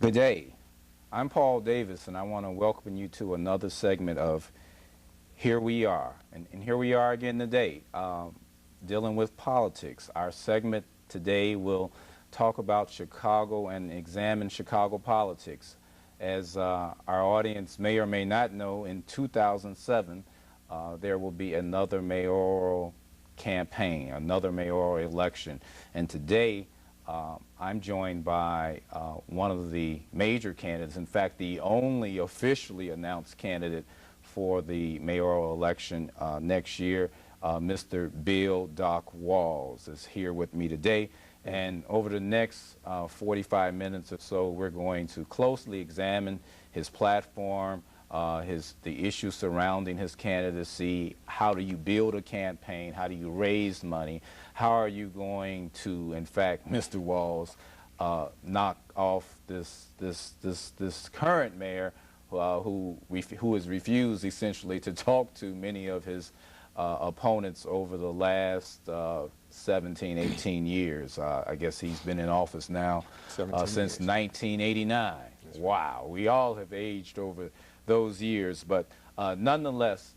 Good day. I'm Paul Davis, and I want to welcome you to another segment of Here We Are. And here we are again today, dealing with politics. Our segment today will talk about Chicago and examine Chicago politics. As our audience may or may not know, in 2007, there will be another mayoral campaign, another mayoral election. And today, I'm joined by one of the major candidates, in fact, the only officially announced candidate for the mayoral election next year. Mr. Bill Doc Walz is here with me today. And over the next 45 minutes or so, we're going to closely examine his platform, the issues surrounding his candidacy. How do you build a campaign? How do you raise money? How are you going to, in fact, Mr. Walz, knock off this current mayor who has refused essentially to talk to many of his opponents over the last 17, 18 years. I guess he's been in office now since 1989. Wow, we all have aged over those years, but nonetheless,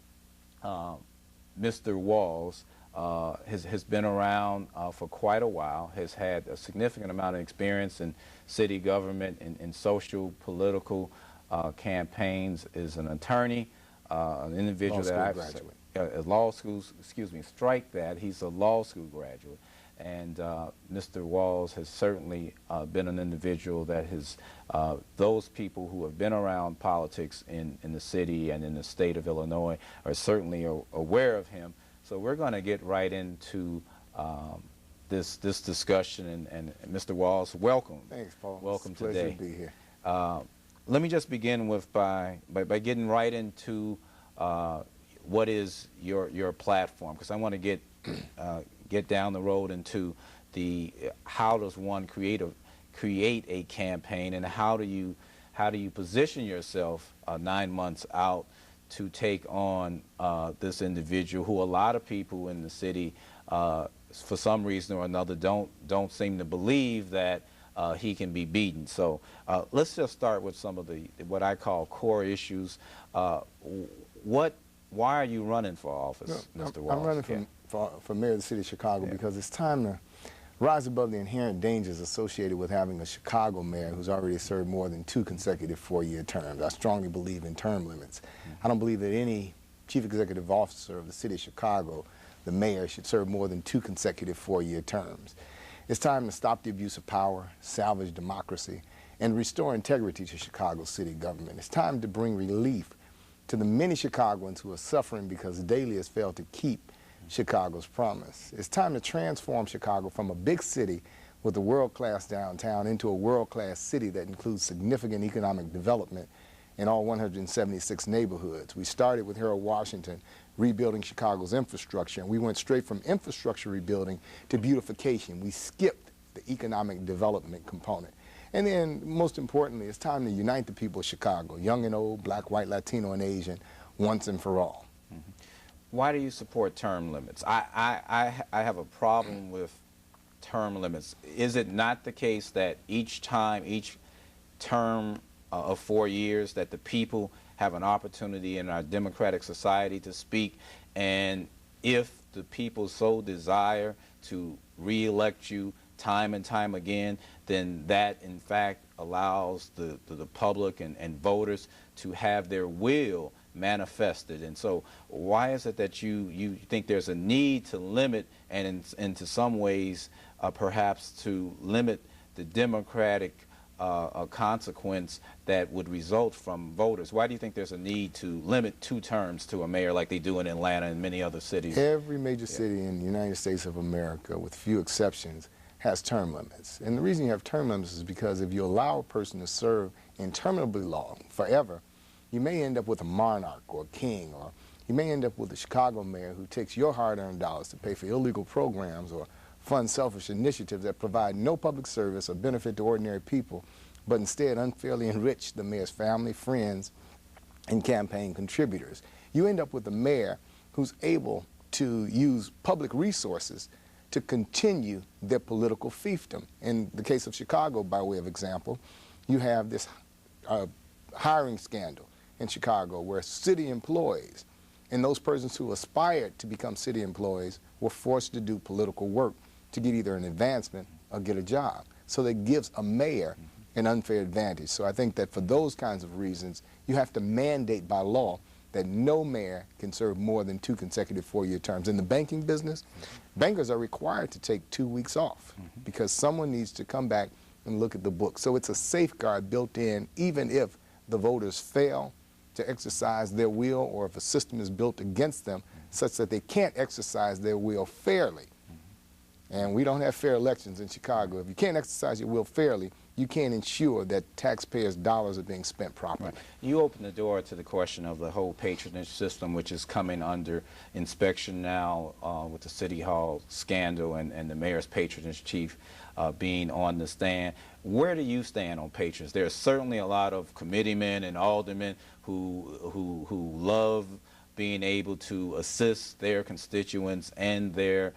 Mr. Walz has been around for quite a while, has had a significant amount of experience in city government, in social, political campaigns, is an attorney, an individual that I've law schools, excuse me, strike that, he's a law school graduate. And Mr. Walz has certainly been an individual that has, those people who have been around politics in the city and in the state of Illinois are certainly aware of him. So we're going to get right into this discussion. And Mr. Walz, welcome. Thanks, Paul. Welcome it's a today. Pleasure to be here. Let me just begin with by getting right into what is your platform, because I want to get down the road into how does one create a campaign, and how do you position yourself 9 months out to take on this individual who a lot of people in the city for some reason or another don't seem to believe that he can be beaten. So let's just start with some of what I call core issues. Why are you running for office, Mr. Walz? I'm running for mayor of the city of Chicago because it's time to rise above the inherent dangers associated with having a Chicago mayor who's already served more than 2 consecutive 4-year terms. I strongly believe in term limits. I don't believe that any chief executive officer of the city of Chicago, the mayor, should serve more than 2 consecutive 4-year terms. It's time to stop the abuse of power, salvage democracy, and restore integrity to Chicago's city government. It's time to bring relief to the many Chicagoans who are suffering because Daley has failed to keep Chicago's promise. It's time to transform Chicago from a big city with a world-class downtown into a world-class city that includes significant economic development in all 176 neighborhoods. We started with Harold Washington rebuilding Chicago's infrastructure, and we went straight from infrastructure rebuilding to beautification. We skipped the economic development component. And then, most importantly, it's time to unite the people of Chicago, young and old, black, white, Latino, and Asian, once and for all. Why do you support term limits? I have a problem with term limits. Is it not the case that each term of 4 years, that the people have an opportunity in our democratic society to speak, and if the people so desire to re-elect you time and time again, then that in fact allows the public and voters to have their will manifested? And so why is it that you think there's a need to limit, and to some ways perhaps to limit the democratic consequence that would result from voters? Why do you think there's a need to limit 2 terms to a mayor like they do in Atlanta and many other cities? Every major city in the United States of America, with few exceptions, has term limits. And the reason you have term limits is because if you allow a person to serve interminably long, forever, you may end up with a monarch or a king, or you may end up with a Chicago mayor who takes your hard-earned dollars to pay for illegal programs or fund selfish initiatives that provide no public service or benefit to ordinary people, but instead unfairly enrich the mayor's family, friends, and campaign contributors. You end up with a mayor who's able to use public resources to continue their political fiefdom. In the case of Chicago, by way of example, You have this hiring scandal in Chicago where city employees and those persons who aspired to become city employees were forced to do political work to get either an advancement or get a job. So that gives a mayor an unfair advantage. So I think that for those kinds of reasons, you have to mandate by law that no mayor can serve more than 2 consecutive 4-year terms. In the banking business, bankers are required to take 2 weeks off because someone needs to come back and look at the book. So it's a safeguard built in, even if the voters fail to exercise their will or if a system is built against them such that they can't exercise their will fairly. And we don't have fair elections in Chicago. If you can't exercise your will fairly, you can't ensure that taxpayers' dollars are being spent properly. Right. You opened the door to the question of the whole patronage system, which is coming under inspection now with the City Hall scandal and the mayor's patronage chief being on the stand. Where do you stand on patrons? There's certainly a lot of committeemen and aldermen who love being able to assist their constituents and their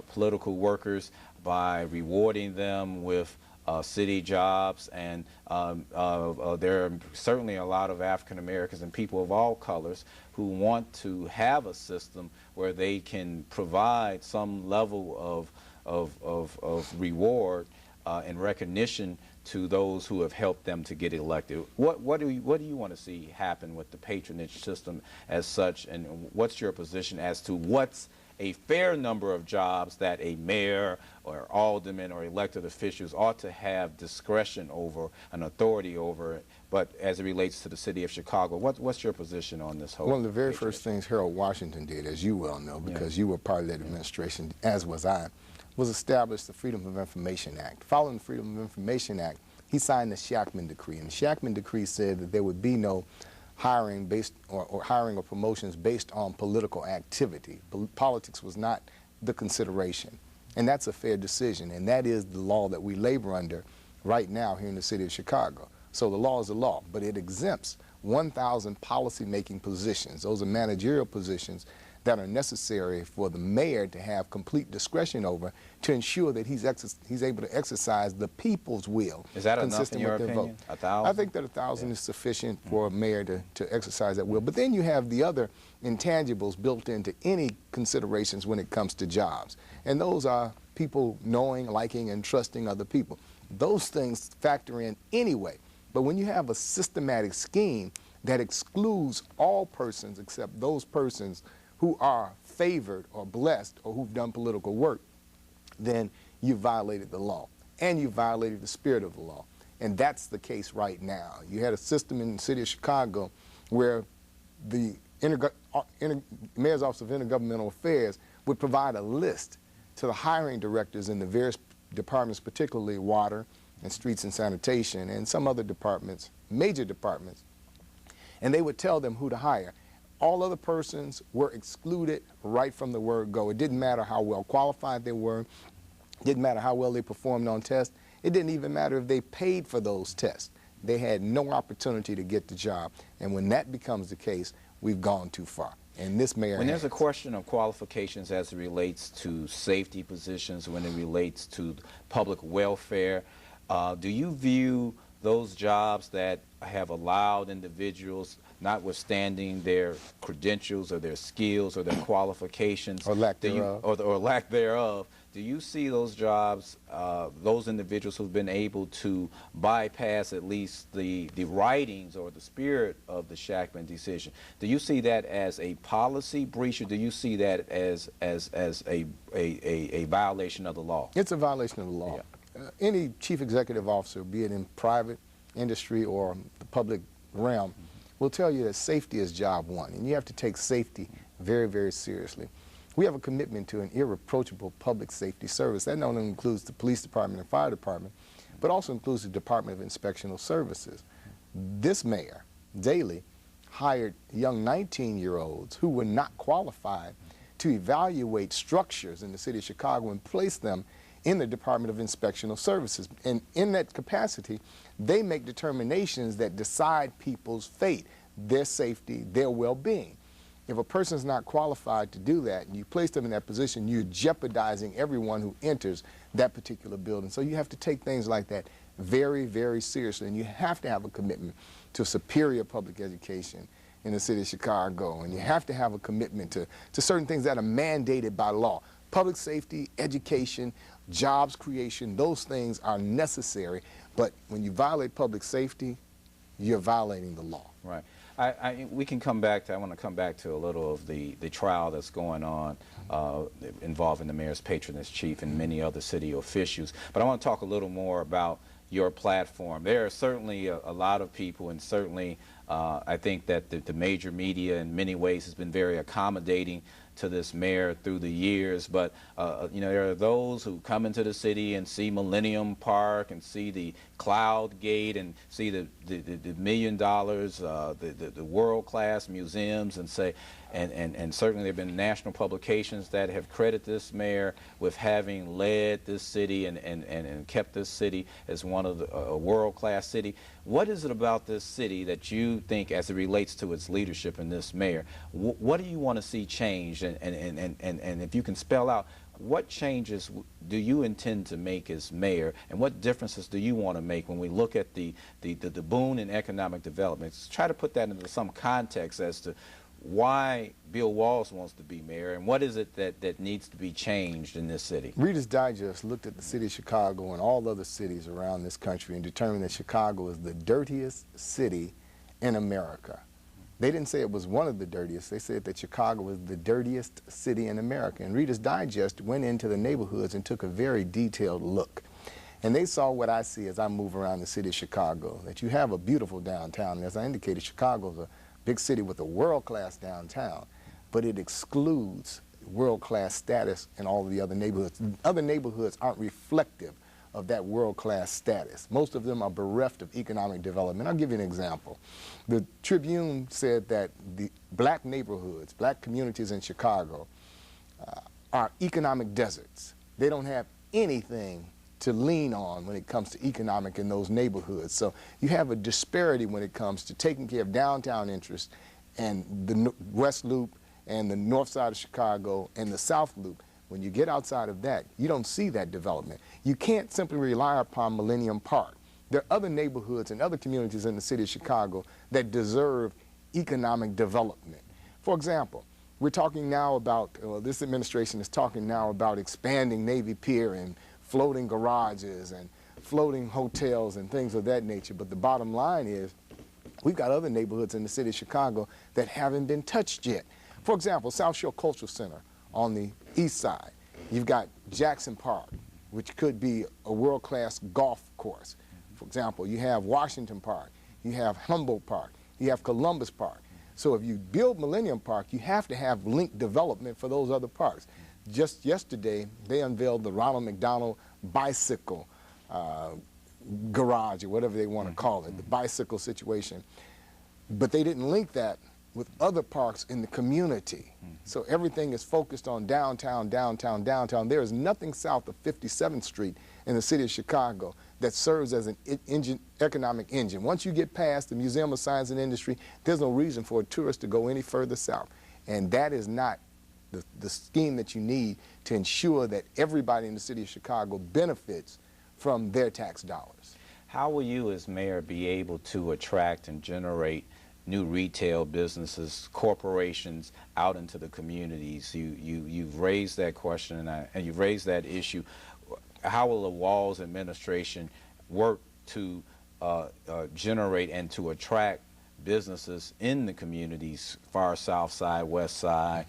political workers by rewarding them with city jobs, and there are certainly a lot of African Americans and people of all colors who want to have a system where they can provide some level of reward and recognition to those who have helped them to get elected. What do you want to see happen with the patronage system as such, and what's your position as to what's a fair number of jobs that a mayor or alderman or elected officials ought to have discretion over and authority over, but as it relates to the city of Chicago, what's your position on this whole? One of the very first things Harold Washington did, as you well know, because you were part of that administration, as was I, was establish the Freedom of Information Act. Following the Freedom of Information Act, he signed the Shackman Decree, and the Shackman Decree said that there would be no hiring based or hiring or promotions based on political activity. Politics was not the consideration, and that's a fair decision, and that is the law that we labor under right now here in the city of Chicago. So the law is a law, but it exempts 1,000 policy-making positions. Those are managerial positions that are necessary for the mayor to have complete discretion over to ensure that he's able to exercise the people's will. Is that enough in your opinion? 1,000? I think that 1,000 is sufficient for a mayor to exercise that will. But then you have the other intangibles built into any considerations when it comes to jobs. And those are people knowing, liking, and trusting other people. Those things factor in anyway. But when you have a systematic scheme that excludes all persons except those persons who are favored or blessed or who've done political work, then you violated the law and you violated the spirit of the law. And that's the case right now. You had a system in the city of Chicago where the Mayor's Office of Intergovernmental Affairs would provide a list to the hiring directors in the various departments, particularly water and streets and sanitation and some other departments, major departments, and they would tell them who to hire. All other persons were excluded right from the word go. It didn't matter how well qualified they were. It didn't matter how well they performed on tests. It didn't even matter if they paid for those tests. They had no opportunity to get the job. And when that becomes the case, we've gone too far. And this mayor When there's a question of qualifications as it relates to safety positions, when it relates to public welfare, do you view those jobs that have allowed individuals, notwithstanding their credentials or their skills or their qualifications, or lack thereof, or lack thereof, do you see those jobs, those individuals who've been able to bypass at least the writings or the spirit of the Shackman decision, do you see that as a policy breach, or do you see that as a violation of the law? It's a violation of the law. Yeah. Any chief executive officer, be it in private industry or the public realm, will tell you that safety is job one, and you have to take safety very, very seriously. We have a commitment to an irreproachable public safety service. That not only includes the police department and fire department, but also includes the Department of Inspectional Services. This mayor, Daley, hired young 19-year-olds who were not qualified to evaluate structures in the city of Chicago and place them in the Department of Inspectional Services. And in that capacity, they make determinations that decide people's fate, their safety, their well-being. If a person's not qualified to do that and you place them in that position, you're jeopardizing everyone who enters that particular building. So you have to take things like that very, very seriously. And you have to have a commitment to superior public education in the city of Chicago. And you have to have a commitment to certain things that are mandated by law. Public safety, education, jobs creation, those things are necessary. But when you violate public safety, you're violating the law. Right. We can come back to, I want to come back to a little of the trial that's going on involving the mayor's patronage chief and many other city officials. But I want to talk a little more about your platform. There are certainly a lot of people, and certainly I think that the major media in many ways has been very accommodating to this mayor through the years, but you know, there are those who come into the city and see Millennium Park and see the Cloud Gate and see the $1 million, the world-class museums, and say, and certainly there have been national publications that have credited this mayor with having led this city and kept this city as one of a world-class city. What is it about this city that you think, as it relates to its leadership and this mayor, what do you want to see changed? And if you can spell out, what changes do you intend to make as mayor, and what differences do you want to make when we look at the boon in economic development? Let's try to put that into some context as to why Bill Walz wants to be mayor, and what is it that needs to be changed in this city? Reader's Digest looked at the city of Chicago and all other cities around this country and determined that Chicago is the dirtiest city in America. They didn't say it was one of the dirtiest. They said that Chicago was the dirtiest city in America. And Reader's Digest went into the neighborhoods and took a very detailed look. And they saw what I see as I move around the city of Chicago, that you have a beautiful downtown. And as I indicated, Chicago is a big city with a world-class downtown, but it excludes world-class status in all of the other neighborhoods. Other neighborhoods aren't reflective of that world-class status. Most of them are bereft of economic development. I'll give you an example. The Tribune said that the black neighborhoods, black communities in Chicago are economic deserts. They don't have anything to lean on when it comes to economic in those neighborhoods. So you have a disparity when it comes to taking care of downtown interests and the West Loop and the north side of Chicago and the South Loop. When you get outside of that, you don't see that development. You can't simply rely upon Millennium Park. There are other neighborhoods and other communities in the city of Chicago that deserve economic development. For example, we're talking now about, this administration is talking now about expanding Navy Pier and floating garages and floating hotels and things of that nature. But the bottom line is, we've got other neighborhoods in the city of Chicago that haven't been touched yet. For example, South Shore Cultural Center on the east side. You've got Jackson Park, which could be a world-class golf course. For example, you have Washington Park, you have Humboldt Park, you have Columbus Park. So if you build Millennium Park, you have to have linked development for those other parks. Just yesterday, they unveiled the Ronald McDonald bicycle garage, or whatever they want to call it, the bicycle situation. But they didn't link that with other parks in the community. So everything is focused on downtown, downtown, downtown. There is nothing south of 57th Street in the city of Chicago that serves as an economic engine. Once you get past the Museum of Science and Industry, there's no reason for a tourist to go any further south. And that is not the scheme that you need to ensure that everybody in the city of Chicago benefits from their tax dollars. How will you as mayor be able to attract and generate new retail businesses, corporations out into the communities? You've raised that question, and you've raised that issue. How will the Walz administration work to generate and to attract businesses in the communities, far south side, west side,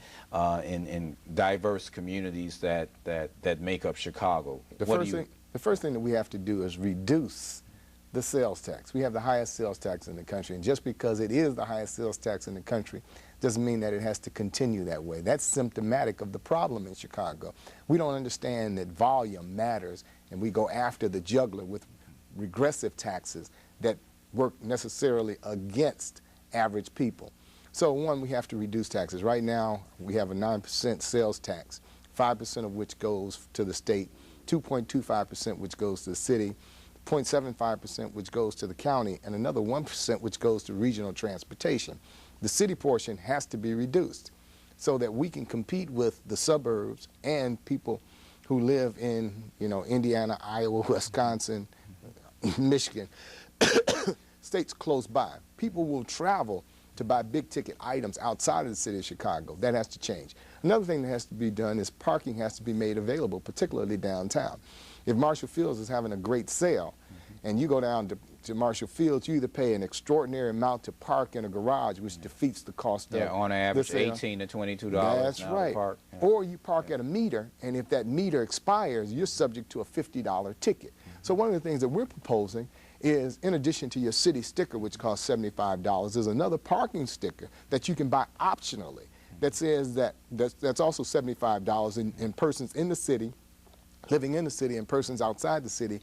in diverse communities that make up Chicago? The first thing that we have to do is reduce the sales tax. We have the highest sales tax in the country, and just because it is the highest sales tax in the country doesn't mean that it has to continue that way. That's symptomatic of the problem in Chicago. We don't understand that volume matters, and we go after the juggler with regressive taxes that work necessarily against average people. So one, we have to reduce taxes. Right now, we have a 9% sales tax, 5% of which goes to the state, 2.25% which goes to the city, 0.75% which goes to the county, and another 1% which goes to regional transportation. The city portion has to be reduced so that we can compete with the suburbs and people who live in, Indiana, Iowa, Wisconsin, Michigan, states close by. People will travel to buy big ticket items outside of the city of Chicago. That has to change. Another thing that has to be done is parking has to be made available, particularly downtown. If Marshall Fields is having a great sale and you go down to Marshall Fields, you either pay an extraordinary amount to park in a garage, which defeats the cost of on average $18 to $22 That's now right. to park. Or you park at a meter, and if that meter expires, you're subject to a $50 ticket. So one of the things that we're proposing is, in addition to your city sticker, which costs $75, there's another parking sticker that you can buy optionally that says that's also $75, and persons in the city, living in the city, and persons outside the city,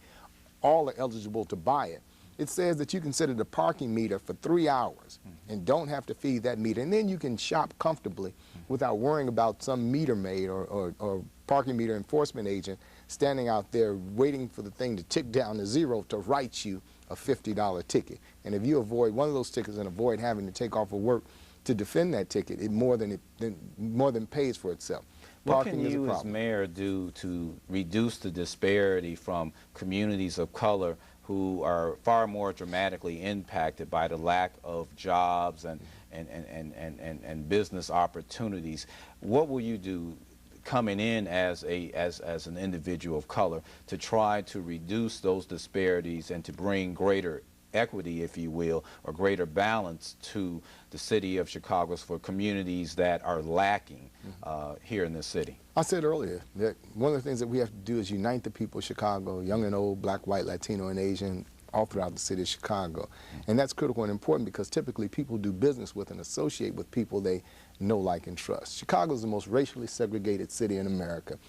all are eligible to buy it. It says that you can set a parking meter for 3 hours and don't have to feed that meter, and then you can shop comfortably without worrying about some meter maid or parking meter enforcement agent standing out there waiting for the thing to tick down to zero to write you a $50 ticket. And if you avoid one of those tickets and avoid having to take off of work to defend that ticket, it more than pays for itself. What can you as mayor do to reduce the disparity from communities of color who are far more dramatically impacted by the lack of jobs and business opportunities? What will you do coming in as an individual of color to try to reduce those disparities and to bring greater equity, if you will, or greater balance to the city of Chicago for communities that are lacking here in this city? I said earlier that one of the things that we have to do is unite the people of Chicago, young and old, black, white, Latino, and Asian, all throughout the city of Chicago. And that's critical and important because typically people do business with and associate with people they know, like, and trust. Chicago is the most racially segregated city in America.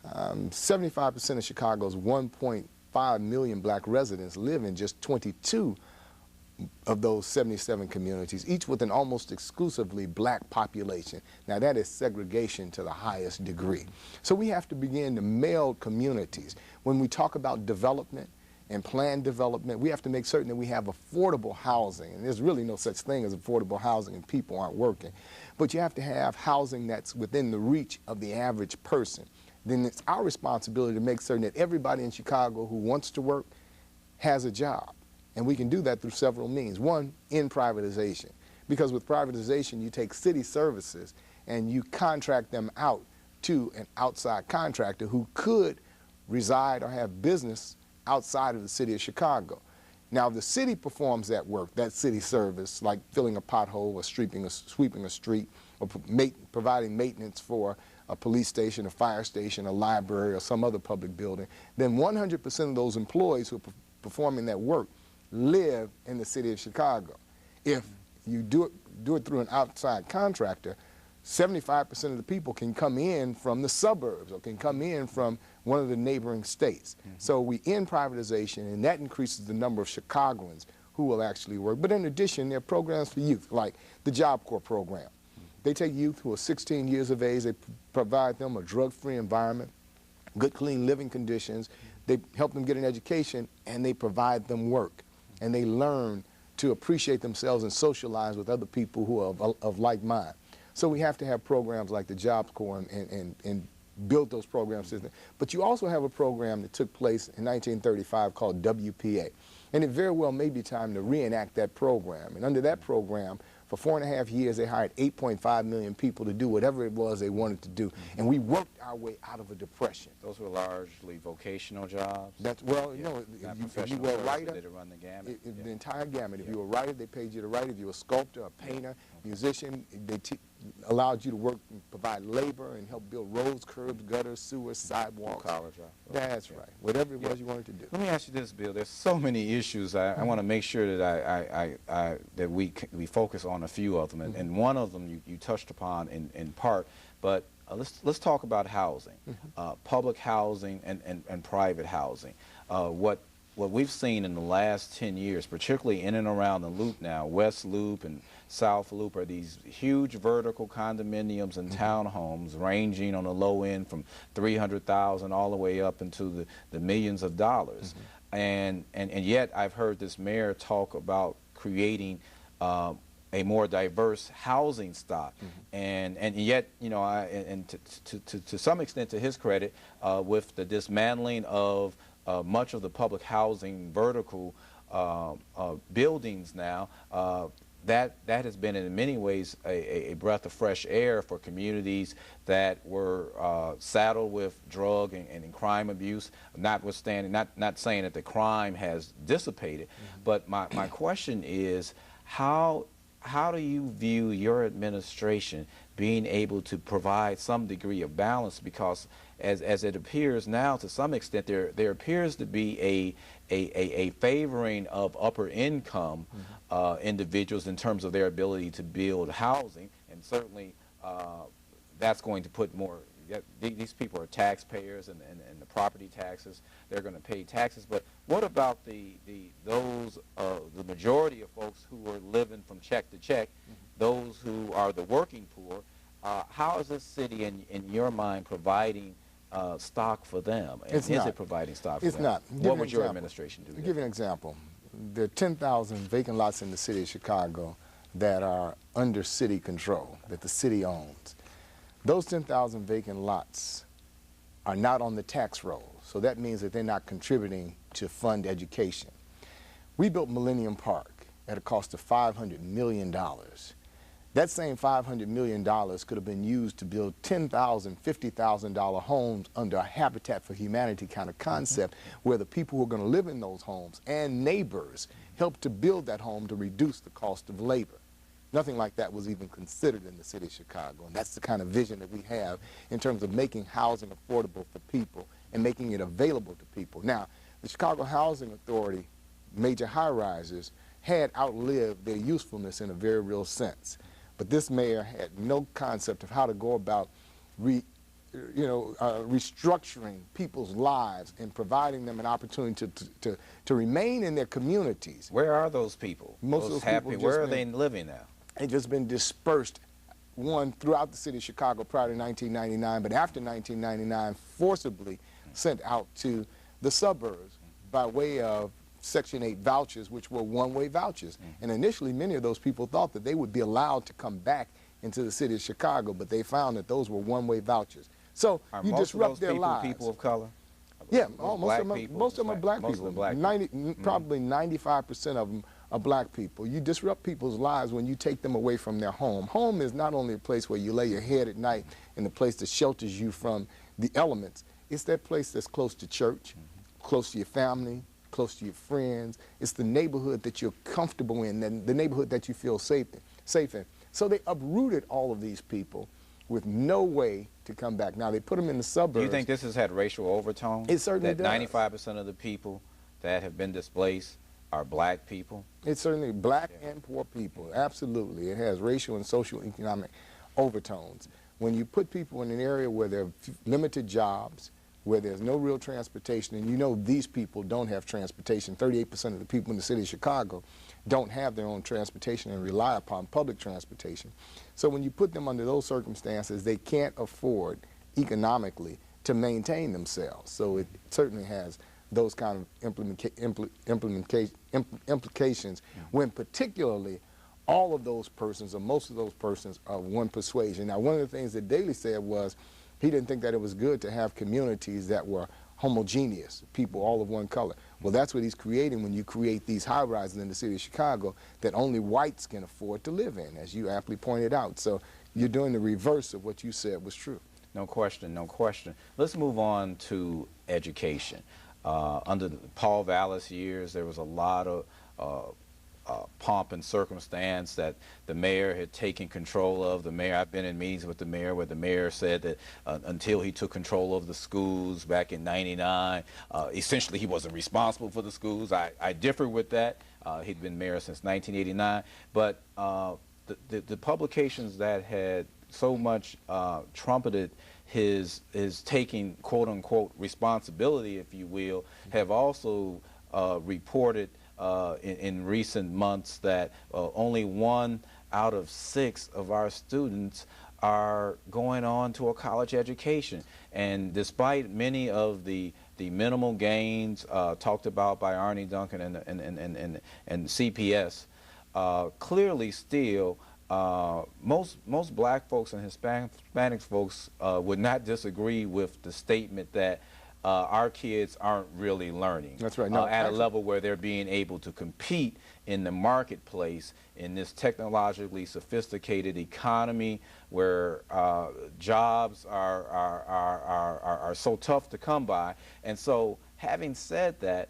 75% of Chicago's 1.5 million black residents live in just 22 of those 77 communities, each with an almost exclusively black population. Now that is segregation to the highest degree. So we have to begin to meld communities. When we talk about development and planned development, we have to make certain that we have affordable housing. And there's really no such thing as affordable housing and people aren't working. But you have to have housing that's within the reach of the average person. Then it's our responsibility to make certain that everybody in Chicago who wants to work has a job. And we can do that through several means. One, in privatization. Because with privatization, you take city services and you contract them out to an outside contractor who could reside or have business outside of the city of Chicago. Now, if the city performs that work, that city service, like filling a pothole or sweeping a street, or providing maintenance for a police station, a fire station, a library, or some other public building, then 100% of those employees who are performing that work live in the city of Chicago. If you do it through an outside contractor, 75% of the people can come in from the suburbs or can come in from one of the neighboring states. So we end privatization, and that increases the number of Chicagoans who will actually work. But in addition, there are programs for youth, like the Job Corps program. They take youth who are 16 years of age, they provide them a drug-free environment, good, clean living conditions, they help them get an education, and they provide them work. And they learn to appreciate themselves and socialize with other people who are of like mind. So we have to have programs like the Jobs Corps and build those programs. But you also have a program that took place in 1935 called WPA. And it very well may be time to reenact that program. And under that program, for 4.5 years, they hired 8.5 million people to do whatever it was they wanted to do. And we worked our way out of a depression. Those were largely vocational jobs? That's, well, you know, if you were a writer, did it run the gamut? The entire gamut. If you were a writer, they paid you to write. If you were a sculptor, a painter, musician, they allowed you to work and provide labor and help build roads, curbs, gutters, sewers, sidewalks. College, right? That's right. Whatever it was you wanted to do. Let me ask you this, Bill. There's so many issues. I want to make sure that that we focus on a few of them, and one of them you touched upon in part. But let's talk about housing, public housing and private housing. What we've seen in the last 10 years, particularly in and around the Loop now, West Loop and South Loop, are these huge vertical condominiums and townhomes ranging on the low end from $300,000 all the way up into the millions of dollars. And yet I've heard this mayor talk about creating a more diverse housing stock, and yet, you know, to some extent, to his credit, with the dismantling of much of the public housing vertical buildings now, that has been in many ways a breath of fresh air for communities that were saddled with drug and crime abuse, notwithstanding, not saying that the crime has dissipated, but my question is, how do you view your administration being able to provide some degree of balance? Because as it appears now, to some extent, there appears to be a favoring of upper income individuals in terms of their ability to build housing, and certainly that's going to put more. These people are taxpayers, and the property taxes, they're going to pay taxes. But what about the majority of folks who are living from check to check, those who are the working poor? How is this city, in your mind, providing stock for them? And is it providing stock for them? It's not. What would your administration do? I'll give you an example. There are 10,000 vacant lots in the city of Chicago that are under city control, that the city owns. Those 10,000 vacant lots are not on the tax roll, so that means that they're not contributing to fund education. We built Millennium Park at a cost of $500 million. That same $500 million could have been used to build $10,000, $50,000 homes under a Habitat for Humanity kind of concept, where the people who are going to live in those homes and neighbors help to build that home to reduce the cost of labor. Nothing like that was even considered in the city of Chicago, and that's the kind of vision that we have in terms of making housing affordable for people and making it available to people. Now, the Chicago Housing Authority, major high-rises, had outlived their usefulness in a very real sense. But this mayor had no concept of how to go about restructuring people's lives and providing them an opportunity to remain in their communities. Where are those people? Most of those people, where are they living now? They've just been dispersed, one, throughout the city of Chicago prior to 1999, but after 1999, forcibly sent out to the suburbs by way of Section 8 vouchers, which were one-way vouchers. And initially, many of those people thought that they would be allowed to come back into the city of Chicago, but they found that those were one-way vouchers. So you disrupt their lives. People of color? Yeah, most of them are black people. Probably 95% of them are black people. You disrupt people's lives when you take them away from their home. Home is not only a place where you lay your head at night and a place that shelters you from the elements. It's that place that's close to church, close to your family, close to your friends. It's the neighborhood that you're comfortable in, and the neighborhood that you feel safe in. So they uprooted all of these people with no way to come back. Now, they put them in the suburbs. Do you think this has had racial overtones? It certainly does. 95% of the people that have been displaced are black people? It's certainly black and poor people, absolutely. It has racial and social economic overtones. When you put people in an area where there are limited jobs, where there's no real transportation, and you know these people don't have transportation. 38% of the people in the city of Chicago don't have their own transportation and rely upon public transportation. So when you put them under those circumstances, they can't afford economically to maintain themselves. So it certainly has those kind of implications when particularly all of those persons or most of those persons are one persuasion. Now, one of the things that Daley said was he didn't think that it was good to have communities that were homogeneous, people all of one color. Well, that's what he's creating when you create these high-rises in the city of Chicago that only whites can afford to live in, as you aptly pointed out. So you're doing the reverse of what you said was true. No question, no question. Let's move on to education. Under Paul Vallis' years, there was a lot of pomp and circumstance that the mayor had taken control of. I've been in meetings with the mayor where the mayor said that until he took control of the schools back in '99, essentially he wasn't responsible for the schools. I differ with that. He'd been mayor since 1989, but the publications that had so much trumpeted his taking quote-unquote responsibility, if you will, have also reported in recent months that only 1 out of 6 of our students are going on to a college education. And despite many of the minimal gains talked about by Arne Duncan and CPS, clearly still most black folks and Hispanic folks would not disagree with the statement that our kids aren't really learning. That's right. No, at a actually, level where they're being able to compete in the marketplace in this technologically sophisticated economy where jobs are so tough to come by. And so, having said that,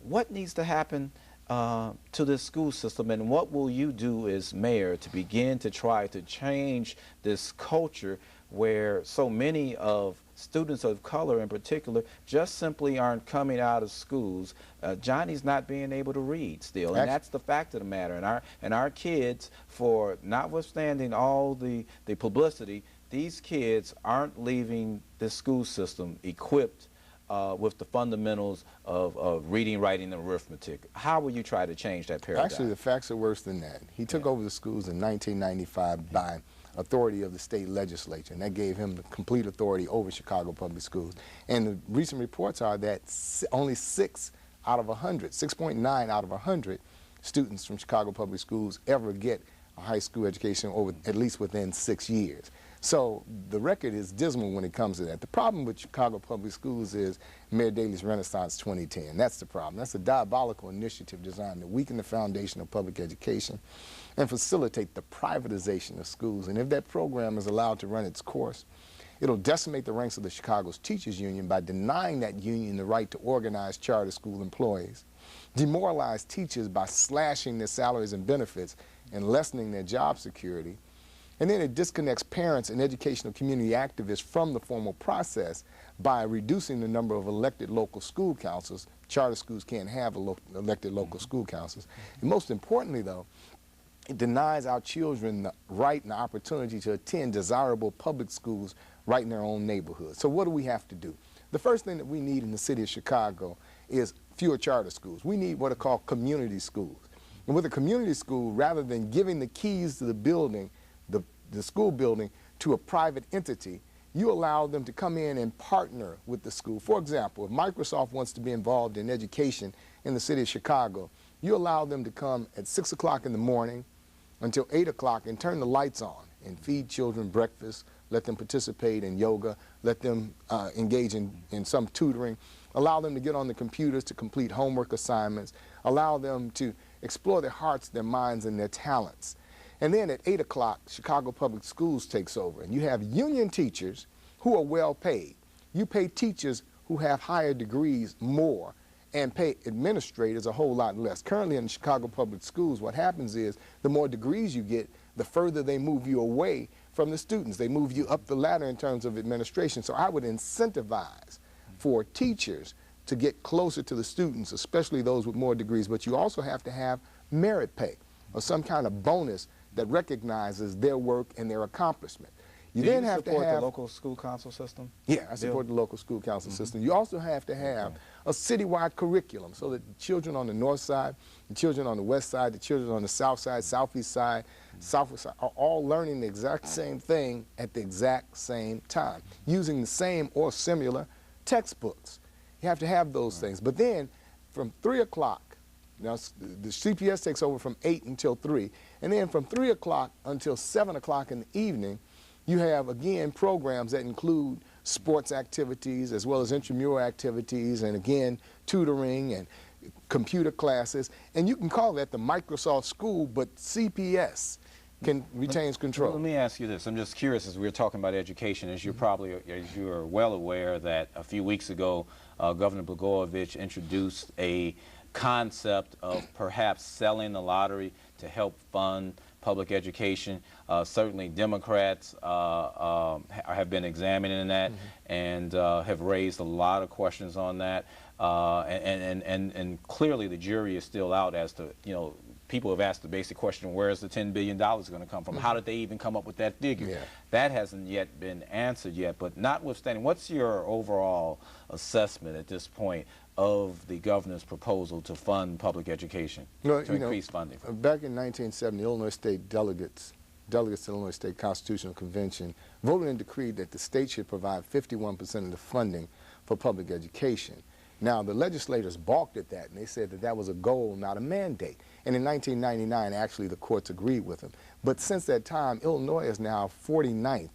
what needs to happen to this school system, and what will you do as mayor to begin to try to change this culture where so many of students of color in particular just simply aren't coming out of schools? Johnny's not being able to read still, and that's the fact of the matter. And our kids, for notwithstanding all the publicity, these kids aren't leaving the school system equipped with the fundamentals of reading, writing, and arithmetic. How will you try to change that paradigm? Actually, the facts are worse than that. He took over the schools in 1995 by authority of the state legislature, and that gave him the complete authority over Chicago Public Schools. And the recent reports are that only 6 out of 100, 6.9 out of 100 students from Chicago Public Schools ever get a high school education over at least within 6 years. So the record is dismal when it comes to that. The problem with Chicago Public Schools is Mayor Daley's Renaissance 2010. That's the problem. That's a diabolical initiative designed to weaken the foundation of public education and facilitate the privatization of schools. And if that program is allowed to run its course, it'll decimate the ranks of the Chicago's teachers union by denying that union the right to organize charter school employees, demoralize teachers by slashing their salaries and benefits and lessening their job security. And then it disconnects parents and educational community activists from the formal process by reducing the number of elected local school councils. Charter schools can't have elected local school councils. And most importantly, though, it denies our children the right and the opportunity to attend desirable public schools right in their own neighborhood. So what do we have to do? The first thing that we need in the city of Chicago is fewer charter schools. We need what are called community schools. And with a community school, rather than giving the keys to the building, the school building, to a private entity, you allow them to come in and partner with the school. For example, if Microsoft wants to be involved in education in the city of Chicago, you allow them to come at 6 o'clock in the morning until 8 o'clock and turn the lights on and feed children breakfast, let them participate in yoga, let them engage in some tutoring, allow them to get on the computers to complete homework assignments, allow them to explore their hearts, their minds, and their talents. And then at 8 o'clock, Chicago Public Schools takes over, and you have union teachers who are well paid. You pay teachers who have higher degrees more and pay administrators a whole lot less. Currently in Chicago Public Schools, what happens is the more degrees you get, the further they move you away from the students. They move you up the ladder in terms of administration. So I would incentivize for teachers to get closer to the students, especially those with more degrees, but you also have to have merit pay or some kind of bonus that recognizes their work and their accomplishment. You then have to have the local school council system? Yeah, I support the local school council system. You also have to have a citywide curriculum so that the children on the north side, the children on the west side, the children on the south side, southeast side, southwest side are all learning the exact same thing at the exact same time, using the same or similar textbooks. You have to have those things. But then from 3 o'clock, now the CPS takes over from 8 until 3, and then from 3 o'clock until 7 o'clock in the evening, you have, again, programs that include sports activities as well as intramural activities and, again, tutoring and computer classes. And you can call that the Microsoft School, but CPS retains control. Let me ask you this. I'm just curious, as we're talking about education, as you are well aware that a few weeks ago, Governor Blagojevich introduced a concept of perhaps selling the lottery to help fund public education. Certainly Democrats have been examining that and have raised a lot of questions on that. And clearly the jury is still out as to, people have asked the basic question, where is the $10 billion going to come from? How did they even come up with that figure? Yeah. That hasn't yet been answered yet, but notwithstanding, what's your overall assessment at this point of the governor's proposal to fund public education, to increase funding? Back in 1970, Illinois State delegates to the Illinois State Constitutional Convention voted and decreed that the state should provide 51% of the funding for public education. Now, the legislators balked at that, and they said that that was a goal, not a mandate. And in 1999, actually, the courts agreed with them. But since that time, Illinois is now 49th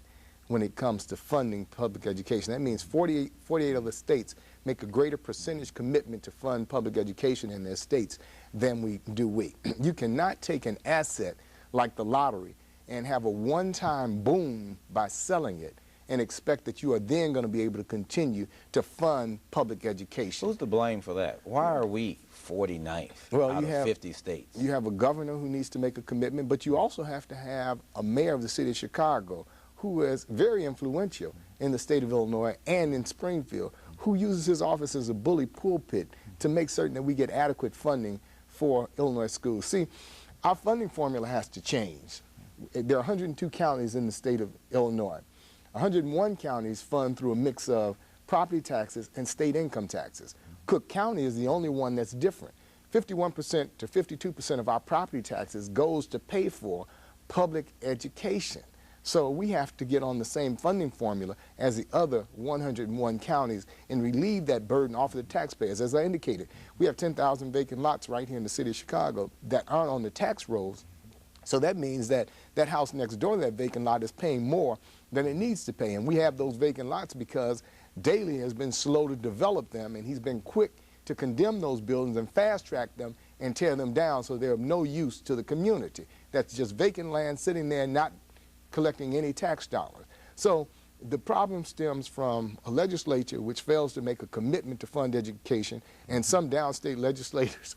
when it comes to funding public education. That means 48 other states make a greater percentage commitment to fund public education in their states than we. You cannot take an asset like the lottery and have a one-time boom by selling it and expect that you are then going to be able to continue to fund public education. Who's to blame for that? Why are we 49th out of 50 states? You have a governor who needs to make a commitment, but you also have to have a mayor of the city of Chicago who is very influential in the state of Illinois and in Springfield, who uses his office as a bully pulpit to make certain that we get adequate funding for Illinois schools. See, our funding formula has to change. There are 102 counties in the state of Illinois. 101 counties fund through a mix of property taxes and state income taxes. Cook County is the only one that's different. 51% to 52% of our property taxes goes to pay for public education. So we have to get on the same funding formula as the other 101 counties and relieve that burden off of the taxpayers. As I indicated, we have 10,000 vacant lots right here in the city of Chicago that aren't on the tax rolls. So that means that that house next door to that vacant lot is paying more than it needs to pay. And we have those vacant lots because Daley has been slow to develop them, and he's been quick to condemn those buildings and fast-track them and tear them down so they're of no use to the community. That's just vacant land sitting there not collecting any tax dollars. So the problem stems from a legislature which fails to make a commitment to fund education, and some downstate legislators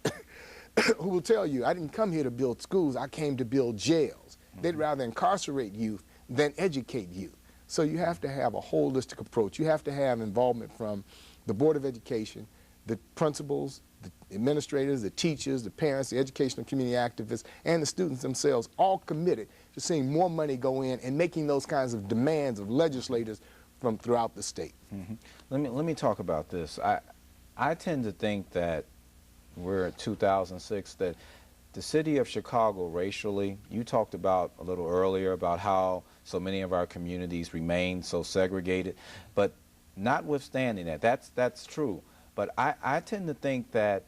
who will tell you, I didn't come here to build schools, I came to build jails. They'd rather incarcerate youth than educate youth. So you have to have a holistic approach. You have to have involvement from the Board of Education, the principals, the administrators, the teachers, the parents, the educational community activists, and the students themselves, all committed to seeing more money go in and making those kinds of demands of legislators from throughout the state. Let me talk about this. I tend to think that we're at 2006, that the city of Chicago racially, you talked about a little earlier about how so many of our communities remain so segregated, but notwithstanding that, that's true. But I tend to think that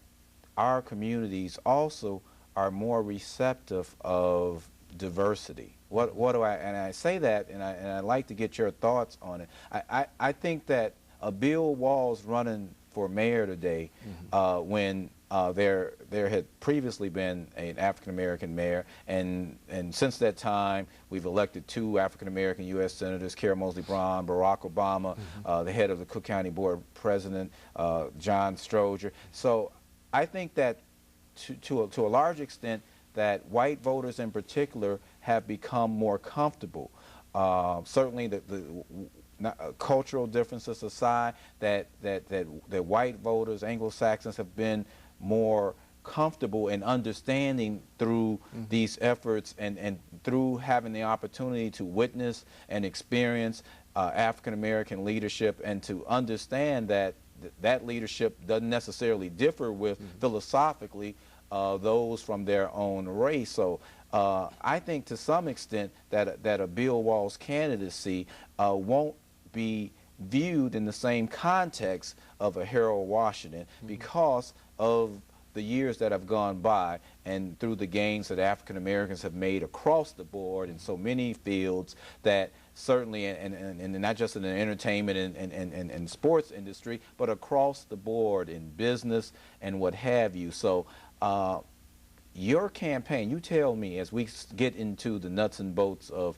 our communities also are more receptive of diversity. What do I, and I say that, and I'd like to get your thoughts on it. I think that Bill Walz running for mayor today, when there had previously been an African-American mayor, and since that time we've elected 2 African-American U.S. Senators, Carol Moseley Braun, Barack Obama, the head of the Cook County Board President, John Stroger. So I think that to a large extent that white voters in particular have become more comfortable. Certainly the cultural differences aside, that white voters, Anglo-Saxons, have been more comfortable in understanding through these efforts and through having the opportunity to witness and experience African-American leadership, and to understand that that leadership doesn't necessarily differ with philosophically those from their own race. So I think to some extent that a Bill Walz candidacy won't be viewed in the same context of a Harold Washington because of the years that have gone by and through the gains that African Americans have made across the board in so many fields, that certainly, and not just in the entertainment and sports industry, but across the board in business and what have you. So your campaign, you tell me as we get into the nuts and bolts of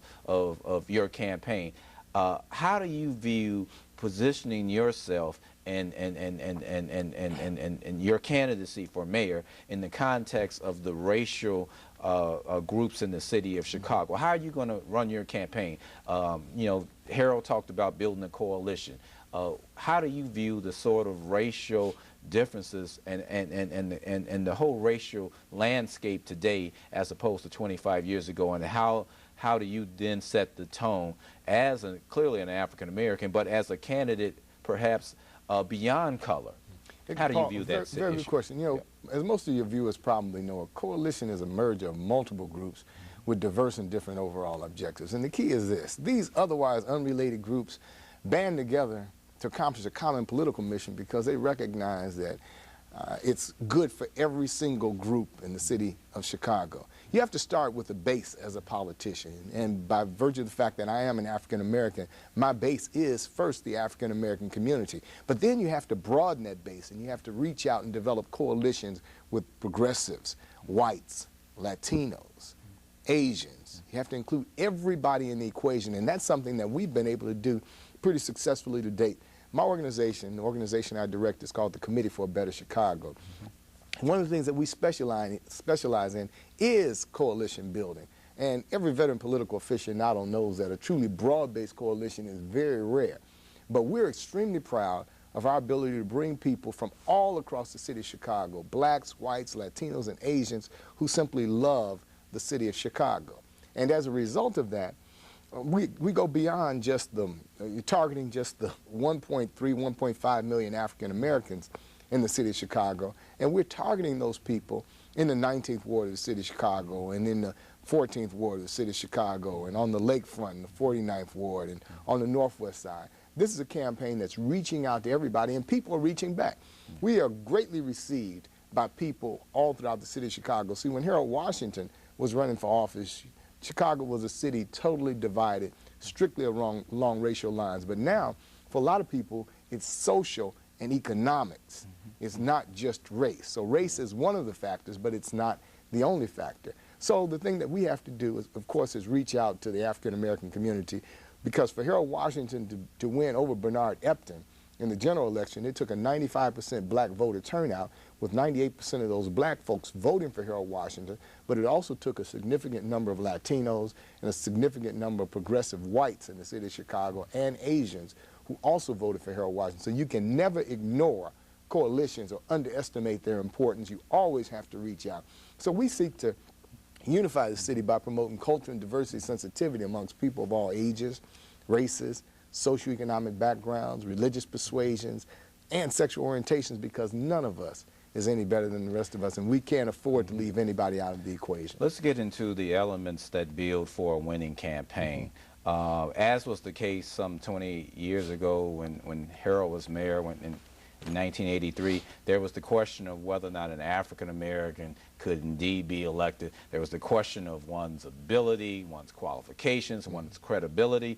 your campaign, how do you view positioning yourself and your candidacy for mayor in the context of the racial groups in the city of Chicago? How are you going to run your campaign? You know, Harold talked about building a coalition. How do you view the sort of racial differences and the whole racial landscape today as opposed to 25 years ago, and how do you then set the tone as clearly an African American, but as a candidate perhaps beyond color? How do you view that issue? Very good question. You know, as most of your viewers probably know, a coalition is a merger of multiple groups with diverse and different overall objectives. And the key is this: these otherwise unrelated groups band together to accomplish a common political mission because they recognize that it's good for every single group in the city of Chicago. You have to start with a base as a politician, and by virtue of the fact that I am an African American, my base is first the African American community. But then you have to broaden that base, and you have to reach out and develop coalitions with progressives, whites, Latinos, Asians. You have to include everybody in the equation, and that's something that we've been able to do pretty successfully to date. My organization, the organization I direct, is called the Committee for a Better Chicago. One of the things that we specialize in is coalition building. And every veteran political aficionado knows that a truly broad-based coalition is very rare. But we're extremely proud of our ability to bring people from all across the city of Chicago, blacks, whites, Latinos, and Asians, who simply love the city of Chicago. And as a result of that, we go beyond just targeting just the 1.3, 1.5 million African Americans in the city of Chicago, and we're targeting those people in the 19th ward of the city of Chicago, and in the 14th ward of the city of Chicago, and on the lakefront in the 49th ward, and on the northwest side. This is a campaign that's reaching out to everybody, and people are reaching back. We are greatly received by people all throughout the city of Chicago. See, when Harold Washington was running for office, Chicago was a city totally divided, strictly along racial lines. But now, for a lot of people, it's social and economics. It's not just race. So race is one of the factors, but it's not the only factor. So the thing that we have to do, is, of course, is reach out to the African American community, because for Harold Washington to win over Bernard Epton in the general election, it took a 95% black voter turnout, with 98% of those black folks voting for Harold Washington, but it also took a significant number of Latinos and a significant number of progressive whites in the city of Chicago and Asians who also voted for Harold Washington. So you can never ignore coalitions or underestimate their importance. You always have to reach out. So we seek to unify the city by promoting culture and diversity sensitivity amongst people of all ages, races, socioeconomic backgrounds, religious persuasions, and sexual orientations, because none of us is any better than the rest of us, and we can't afford to leave anybody out of the equation. Let's get into the elements that build for a winning campaign. As was the case some 20 years ago when Harold was mayor, in 1983, there was the question of whether or not an African American could indeed be elected. There was the question of one's ability, one's qualifications, one's credibility.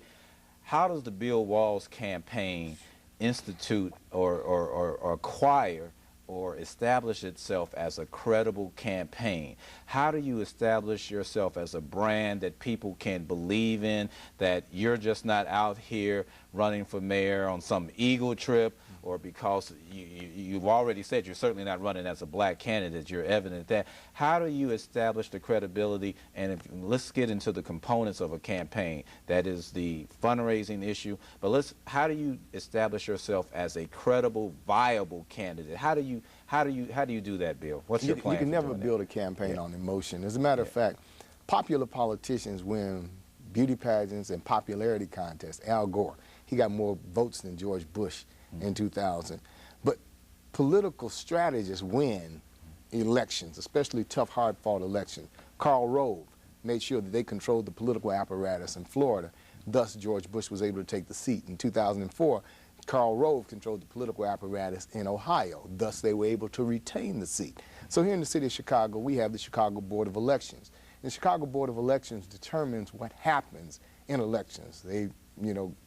How does the Bill Walz campaign institute or acquire or establish itself as a credible campaign? How do you establish yourself as a brand that people can believe in, that you're just not out here running for mayor on some ego trip, or because you've already said you're certainly not running as a black candidate, you're evident that. How do you establish the credibility? And let's get into the components of a campaign. That is the fundraising issue, but how do you establish yourself as a credible, viable candidate? How do you do that, Bill? What's your plan? You can never build a campaign on emotion. As a matter of fact, popular politicians win beauty pageants and popularity contests. Al Gore, he got more votes than George Bush in 2000. But political strategists win elections, especially tough, hard-fought elections. Karl Rove made sure that they controlled the political apparatus in Florida. Thus, George Bush was able to take the seat. In 2004, Karl Rove controlled the political apparatus in Ohio. Thus, they were able to retain the seat. So here in the city of Chicago, we have the Chicago Board of Elections. The Chicago Board of Elections determines what happens in elections. They,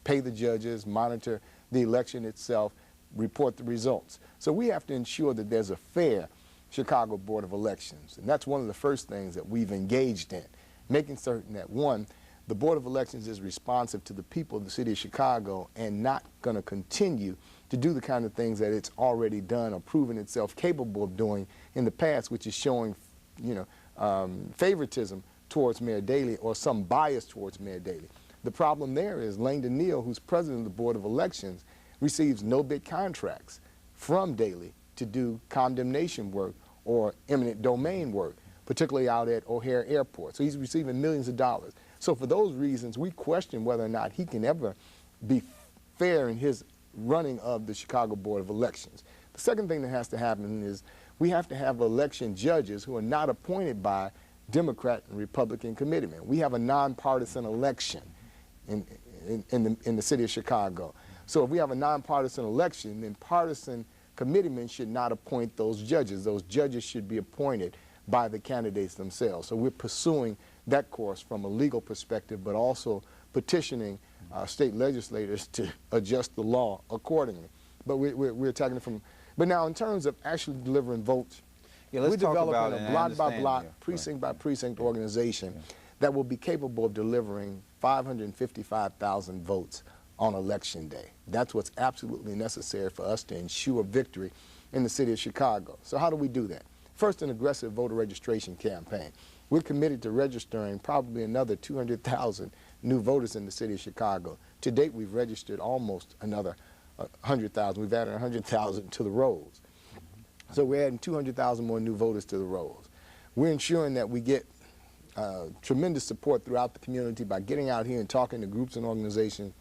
pay the judges, monitor the election itself, report the results. So we have to ensure that there's a fair Chicago Board of Elections. And that's one of the first things that we've engaged in, making certain that, one, the Board of Elections is responsive to the people of the city of Chicago and not going to continue to do the kind of things that it's already done or proven itself capable of doing in the past, which is showing, favoritism towards Mayor Daley or some bias towards Mayor Daley. The problem there is Langdon Neal, who's president of the Board of Elections, receives no-bid contracts from Daley to do condemnation work or eminent domain work, particularly out at O'Hare Airport. So he's receiving millions of dollars. So for those reasons, we question whether or not he can ever be fair in his running of the Chicago Board of Elections. The second thing that has to happen is we have to have election judges who are not appointed by Democrat and Republican committeemen. We have a nonpartisan election in the city of Chicago. So if we have a nonpartisan election, then partisan committeemen should not appoint those judges. Those judges should be appointed by the candidates themselves. So we're pursuing that course from a legal perspective, but also petitioning state legislators to adjust the law accordingly. But we're attacking it from. But now, in terms of actually delivering votes, Yeah, let's we're talk about developing it, a and I block by understand, block, yeah, precinct by precinct organization that will be capable of delivering 555,000 votes on Election Day. That's what's absolutely necessary for us to ensure victory in the city of Chicago. So how do we do that? First, an aggressive voter registration campaign. We're committed to registering probably another 200,000 new voters in the city of Chicago. To date, we've registered almost another 100,000. We've added 100,000 to the rolls. So we're adding 200,000 more new voters to the rolls. We're ensuring that we get tremendous support throughout the community by getting out here and talking to groups and organizations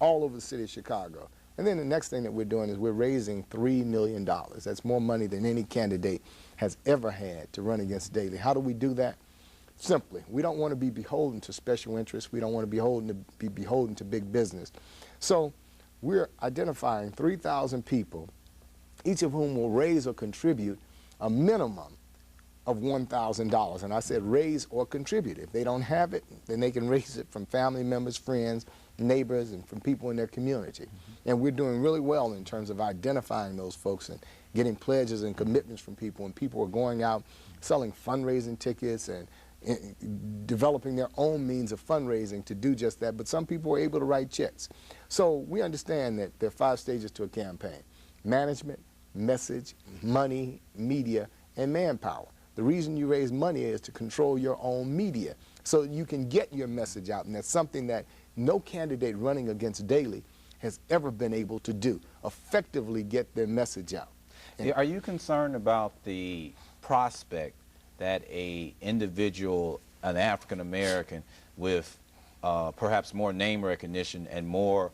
all over the city of Chicago. And then the next thing that we're doing is we're raising $3 million. That's more money than any candidate has ever had to run against Daley. How do we do that? Simply, we don't want to be beholden to special interests. We don't want to be beholden to big business. So we're identifying 3,000 people, each of whom will raise or contribute a minimum of $1,000. And I said raise or contribute. If they don't have it, then they can raise it from family members, friends, neighbors, and from people in their community. And we're doing really well in terms of identifying those folks and getting pledges and commitments from people. And people are going out selling fundraising tickets and developing their own means of fundraising to do just that. But some people are able to write checks. So we understand that there are 5 stages to a campaign: management, message, money, media, and manpower. The reason you raise money is to control your own media so you can get your message out. And that's something that no candidate running against Daley has ever been able to do, effectively get their message out. And are you concerned about the prospect that a individual, an African American with perhaps more name recognition and more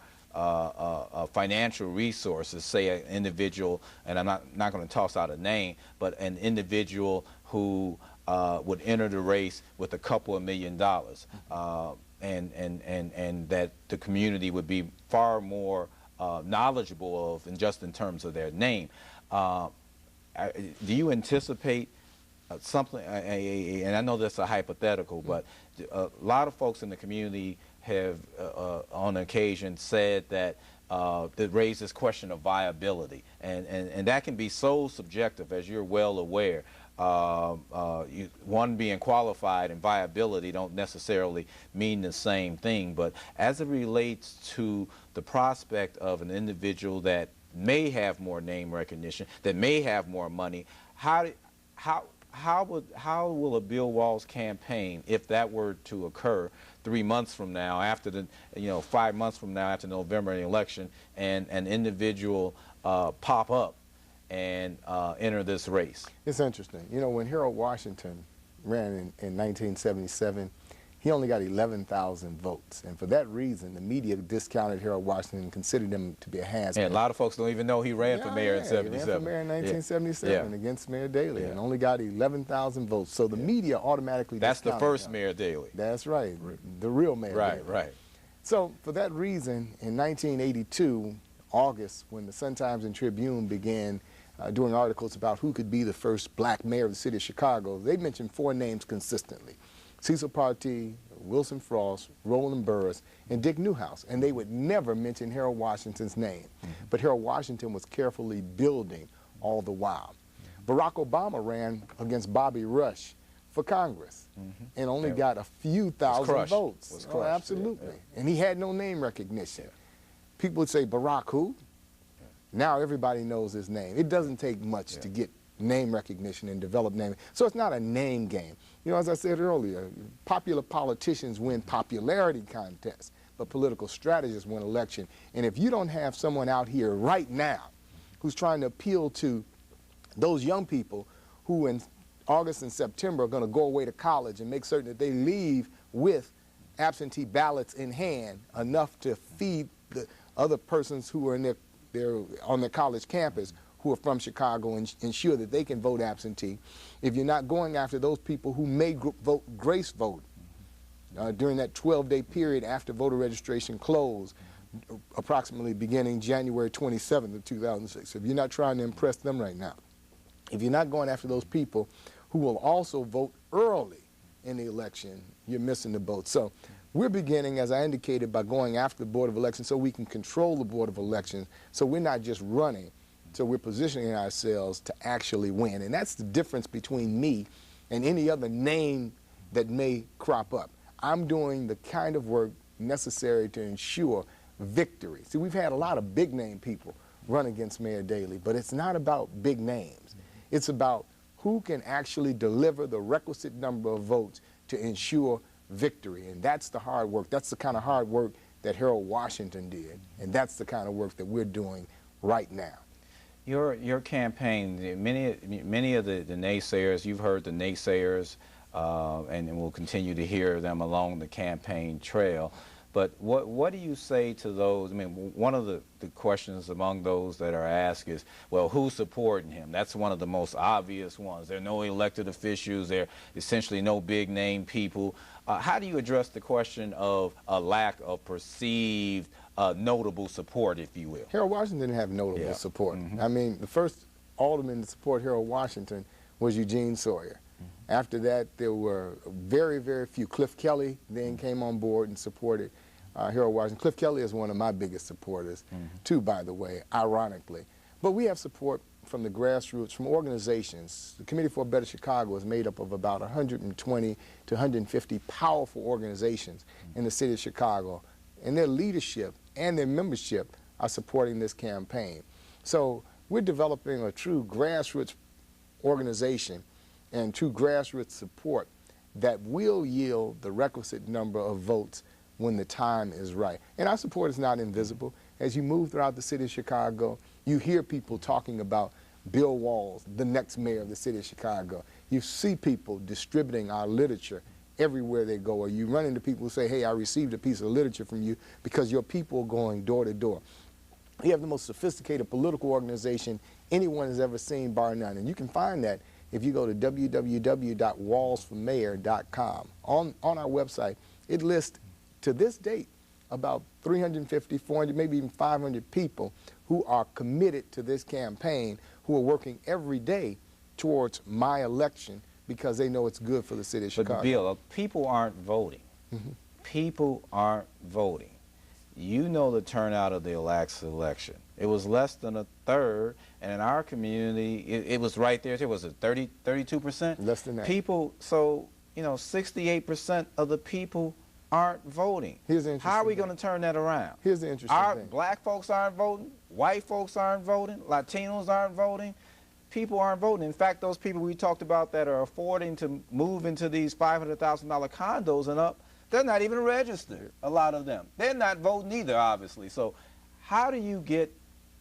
financial resources, say an individual, and I'm not going to toss out a name, but an individual who would enter the race with a couple of $1 million, and that the community would be far more knowledgeable of, and just in terms of their name. Do you anticipate something, and I know that's a hypothetical, but a lot of folks in the community have on occasion said that that raised this question of viability, and that can be so subjective, as you're well aware. One being qualified and viability don't necessarily mean the same thing, but as it relates to the prospect of an individual that may have more name recognition, that may have more money, how will a Bill Walz campaign, if that were to occur 3 months from now, after the 5 months from now, after November election, and an individual pop up and enter this race? It's interesting. You know, when Harold Washington ran in 1977, he only got 11,000 votes. And for that reason, the media discounted Harold Washington and considered him to be a has-been. And a lot of folks don't even know he ran for mayor in 77. He ran for mayor in 1977 against Mayor Daley and only got 11,000 votes. So the media automatically That's the first him. Mayor Daley. That's right, the real Mayor Daley. Right. So for that reason, in 1982, August, when the Sun-Times and Tribune began doing articles about who could be the first black mayor of the city of Chicago, they mentioned 4 names consistently: Cecil Partee, Wilson Frost, Roland Burris, and Dick Newhouse. And they would never mention Harold Washington's name. But Harold Washington was carefully building all the while. Barack Obama ran against Bobby Rush for Congress and only got a few thousand votes. Oh, absolutely. And he had no name recognition. People would say, Barack who? Now everybody knows his name. It doesn't take much to get name recognition and develop name. So it's not a name game. You know, as I said earlier, popular politicians win popularity contests, but political strategists win election. And if you don't have someone out here right now who's trying to appeal to those young people who in August and September are going to go away to college and make certain that they leave with absentee ballots in hand, enough to feed the other persons who are in on their college campus who are from Chicago and ensure that they can vote absentee. If you're not going after those people who may grace vote during that 12-day period after voter registration closed, approximately beginning January 27th of 2006. If you're not trying to impress them right now, if you're not going after those people who will also vote early in the election, you're missing the boat. So we're beginning, as I indicated, by going after the Board of Elections so we can control the Board of Elections, so we're not just running, so we're positioning ourselves to actually win. And that's the difference between me and any other name that may crop up. I'm doing the kind of work necessary to ensure victory. See, we've had a lot of big name people run against Mayor Daley, but it's not about big names. It's about who can actually deliver the requisite number of votes to ensure victory. And that's the hard work. That's the kind of hard work that Harold Washington did. And that's the kind of work that we're doing right now. Your campaign, many of the naysayers, you've heard the naysayers, and we'll continue to hear them along the campaign trail. But what do you say to those? I mean, one of the questions among those that are asked is, well, who's supporting him? That's one of the most obvious ones. There are no elected officials. There are essentially no big name people. How do you address the question of a lack of perceived notable support, if you will? Harold Washington didn't have notable support. I mean, the first alderman to support Harold Washington was Eugene Sawyer. After that, there were very, very few. Cliff Kelly then came on board and supported Harold Washington. Cliff Kelly is one of my biggest supporters, too, by the way, ironically. But we have support from the grassroots, from organizations. The Committee for a Better Chicago is made up of about 120 to 150 powerful organizations in the city of Chicago, and their leadership and their membership are supporting this campaign. So we're developing a true grassroots organization and true grassroots support that will yield the requisite number of votes when the time is right. And our support is not invisible. As you move throughout the city of Chicago, you hear people talking about Bill Walls, the next mayor of the city of Chicago. You see people distributing our literature everywhere they go, or you run into people who say, hey, I received a piece of literature from you, because your people are going door to door. We have the most sophisticated political organization anyone has ever seen, bar none. And you can find that if you go to www.wallsformayor.com. On our website, it lists, to this date, about 350, 400, maybe even 500 people who are committed to this campaign, who are working every day towards my election because they know it's good for the city of Chicago. But Bill, people aren't voting. People aren't voting. You know the turnout of the last election. It was less than a third, and in our community, it was right there. It was a 32%? Less than that. People, so, 68% of the people aren't voting. Here's the interesting How are we thing. going to turn that around? Here's the interesting thing. Black folks aren't voting, white folks aren't voting, Latinos aren't voting. People aren't voting. In fact, those people we talked about that are affording to move into these $500,000 condos and up, they're not even registered, a lot of them. They're not voting either, obviously. So how do you get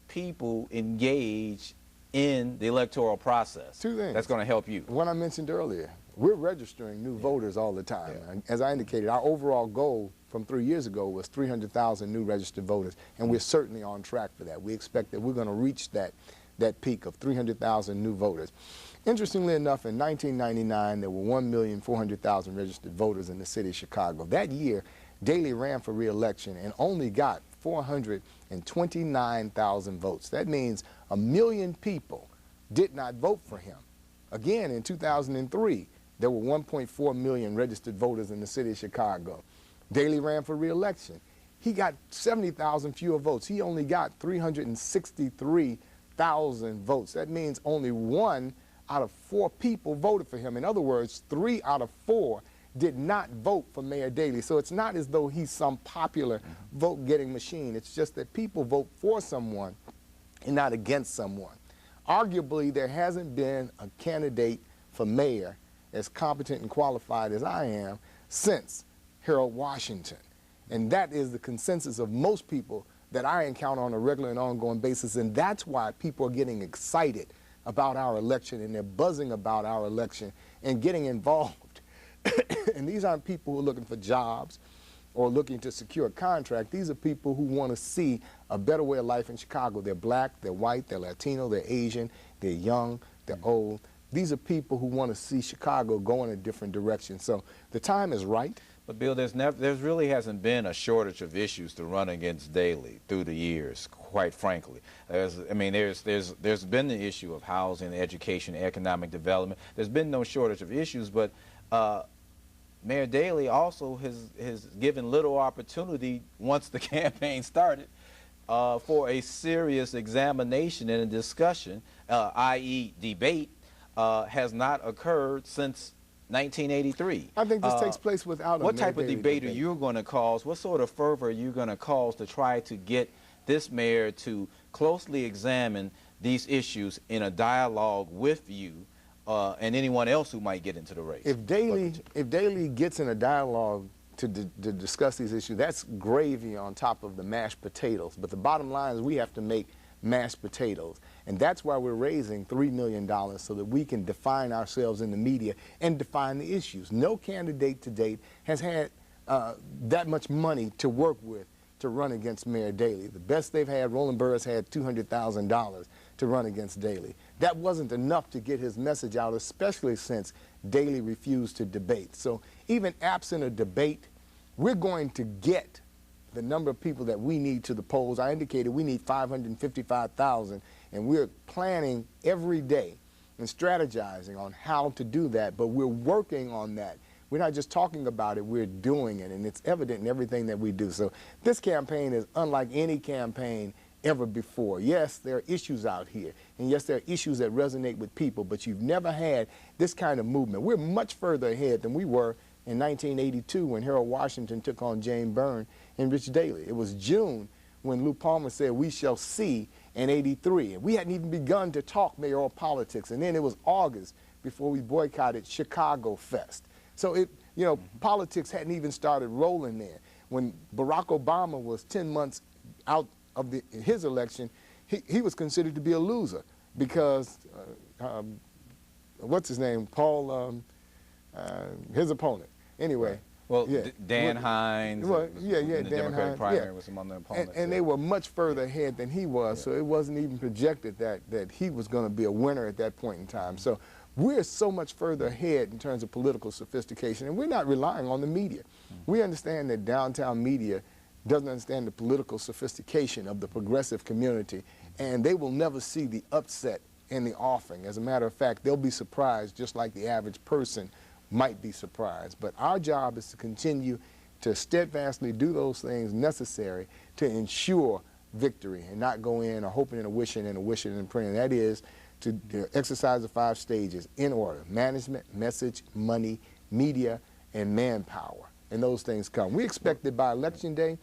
people engaged in the electoral process? Two things. That's going to help you. What I mentioned earlier, we're registering new voters all the time. And as I indicated, our overall goal from 3 years ago was 300,000 new registered voters, and we're certainly on track for that. We expect that we're going to reach that peak of 300,000 new voters. Interestingly enough, in 1999, there were 1,400,000 registered voters in the city of Chicago. That year, Daley ran for re-election and only got 429,000 votes. That means 1 million people did not vote for him. Again, in 2003, there were 1.4 million registered voters in the city of Chicago. Daley ran for re-election. He got 70,000 fewer votes. He only got 363,000 votes. That means only 1 out of 4 people voted for him. In other words, 3 out of 4 did not vote for Mayor Daley. So it's not as though he's some popular vote-getting machine. It's just that people vote for someone and not against someone. Arguably, there hasn't been a candidate for mayor as competent and qualified as I am since Harold Washington. And that is the consensus of most people that I encounter on a regular and ongoing basis. And that's why people are getting excited about our election, and they're buzzing about our election and getting involved. And these aren't people who are looking for jobs or looking to secure a contract. These are people who want to see a better way of life in Chicago. They're black, they're white, they're Latino, they're Asian, they're young, they're old. These are people who want to see Chicago go in a different direction. So the time is right. But Bill, there really hasn't been a shortage of issues to run against daily through the years. Quite frankly, there's been the issue of housing, education, economic development. There's been no shortage of issues, but Mayor Daley also has given little opportunity once the campaign started for a serious examination and a discussion, i.e. debate, has not occurred since 1983. I think this takes place without a What type of Mayor Daley debate are you going to cause? What sort of fervor are you going to cause to try to get this mayor to closely examine these issues in a dialogue with you and anyone else who might get into the race? If Daley gets in a dialogue to discuss these issues, that's gravy on top of the mashed potatoes. But the bottom line is we have to make mashed potatoes. And that's why we're raising $3 million so that we can define ourselves in the media and define the issues. No candidate to date has had that much money to work with to run against Mayor Daley. The best they've had, Roland Burris had $200,000 to run against Daley. That wasn't enough to get his message out, especially since Daley refused to debate. So even absent a debate, we're going to get the number of people that we need to the polls. I indicated we need 555,000, and we're planning every day and strategizing on how to do that, but we're working on that. We're not just talking about it, we're doing it, and it's evident in everything that we do. So this campaign is unlike any campaign ever before. Yes, there are issues out here, and yes, there are issues that resonate with people, but you've never had this kind of movement. We're much further ahead than we were in 1982 when Harold Washington took on Jane Byrne and Rich Daley. It was June when Lou Palmer said, "We shall see," in '83. And we hadn't even begun to talk mayoral politics. And then it was August before we boycotted Chicago Fest. So politics hadn't even started rolling there. When Barack Obama was 10 months out of his election, he was considered to be a loser because, what's his name, Paul, his opponent. Anyway. Right. Well, yeah. Dan Hines, in the Dan Democratic Hines, primary was among the opponents. And they were much further ahead than he was, so it wasn't even projected that he was going to be a winner at that point in time. So we're so much further ahead in terms of political sophistication, and we're not relying on the media. We understand that downtown media doesn't understand the political sophistication of the progressive community, and they will never see the upset in the offing. As a matter of fact, they'll be surprised just like the average person might be surprised. But our job is to continue to steadfastly do those things necessary to ensure victory and not go in or hoping and a wishing and a wishing and praying. That is to exercise the 5 stages in order: management, message, money, media, and manpower. And those things come. We expect that by Election Day,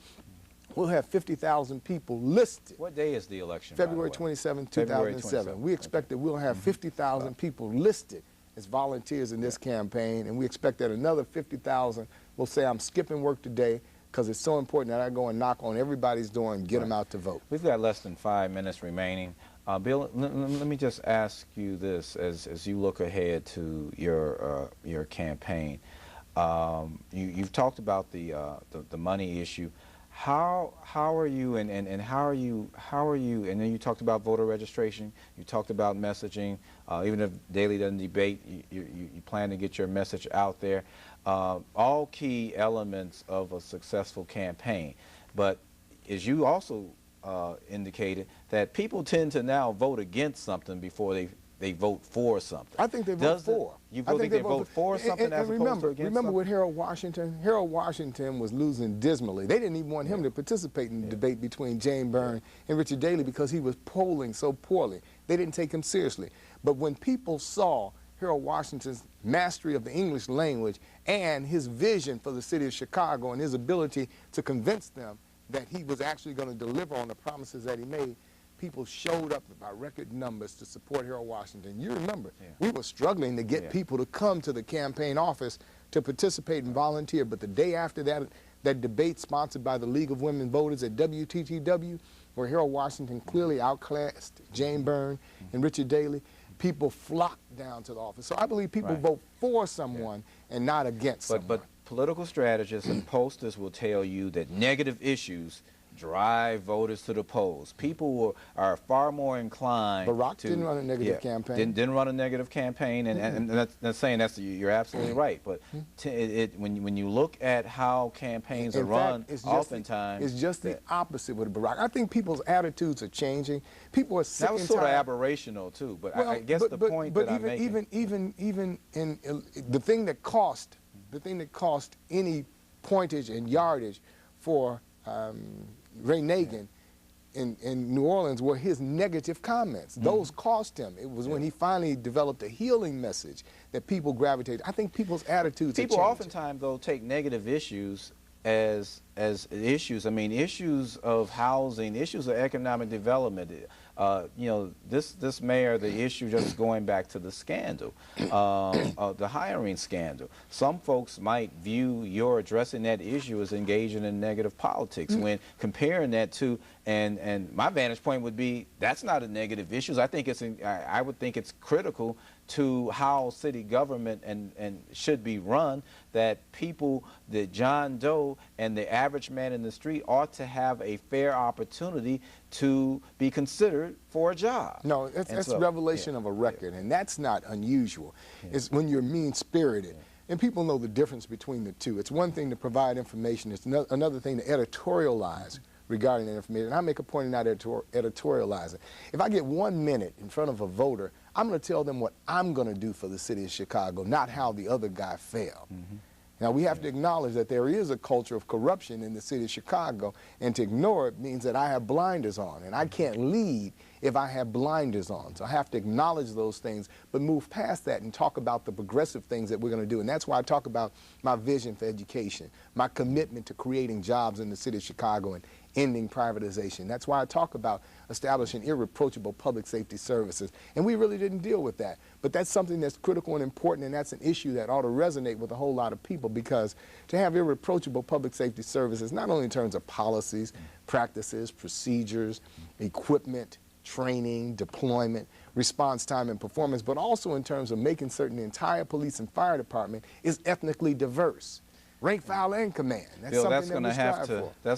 we'll have 50,000 people listed. What day is the election? February 27, 2007. We expect that we'll have 50,000 people listed as volunteers in this campaign, and we expect that another 50,000 will say, "I'm skipping work today because it's so important that I go and knock on everybody's door and get them out to vote." We've got less than 5 minutes remaining. Bill, let me just ask you this: as you look ahead to your campaign, you've talked about the money issue. How are you and how are you and then you talked about voter registration, you talked about messaging. Even if Daley doesn't debate, you plan to get your message out there. All key elements of a successful campaign. But as you also indicated, that people tend to now vote against something before they vote for something. I think they vote for. You think they vote for something as opposed to against remember something? with Harold Washington? Harold Washington was losing dismally. They didn't even want him to participate in the debate between Jane Byrne and Richard Daley because he was polling so poorly. They didn't take him seriously. But when people saw Harold Washington's mastery of the English language and his vision for the city of Chicago and his ability to convince them that he was actually going to deliver on the promises that he made, people showed up by record numbers to support Harold Washington. You remember, we were struggling to get people to come to the campaign office to participate and volunteer, but the day after that debate sponsored by the League of Women Voters at WTTW, where Harold Washington clearly outclassed Jane Byrne and Richard Daley, people flocked down to the office. So I believe people vote for someone and not against someone. But political strategists and posters will tell you that negative issues drive voters to the polls. People are far more inclined. Barack to, didn't run a negative campaign. Didn't run a negative campaign, and that's saying you're absolutely right. But when you look at how campaigns are run, oftentimes it's just the opposite with Barack. I think people's attitudes are changing. People are sick that was and sort of tired. aberrational too. But Well, I guess the point that I'm making. even in the thing that cost any pointage and yardage for Ray Nagin in New Orleans were his negative comments. Those cost him. It was when he finally developed a healing message that people gravitated. I think people's attitudes People are changing. oftentimes, though, take negative issues as issues. I mean, issues of housing, issues of economic development. You know, this mayor, the issue just going back to the scandal, the hiring scandal. Some folks might view your addressing that issue as engaging in negative politics when comparing that to, and my vantage point would be, that's not a negative issue. I think I would think it's critical to how city government and should be run, that people, that John Doe and the average man in the street ought to have a fair opportunity to be considered for a job. No, that's so, revelation of a record, and that's not unusual. It's when you're mean-spirited. And people know the difference between the two. It's one thing to provide information. It's another thing to editorialize regarding that information. And I make a point in not editorializing. If I get 1 minute in front of a voter, I'm going to tell them what I'm going to do for the city of Chicago, not how the other guy failed. Now, we have to acknowledge that there is a culture of corruption in the city of Chicago, and to ignore it means that I have blinders on, and I can't lead if I have blinders on. So I have to acknowledge those things, but move past that and talk about the progressive things that we're going to do. And that's why I talk about my vision for education, my commitment to creating jobs in the city of Chicago and ending privatization. That's why I talk about establishing irreproachable public safety services. And we really didn't deal with that. But that's something that's critical and important, and that's an issue that ought to resonate with a whole lot of people, because to have irreproachable public safety services, not only in terms of policies, practices, procedures, equipment, training, deployment, response time and performance, but also in terms of making certain the entire police and fire department is ethnically diverse. Rank, file, and command. That's Bill, something that's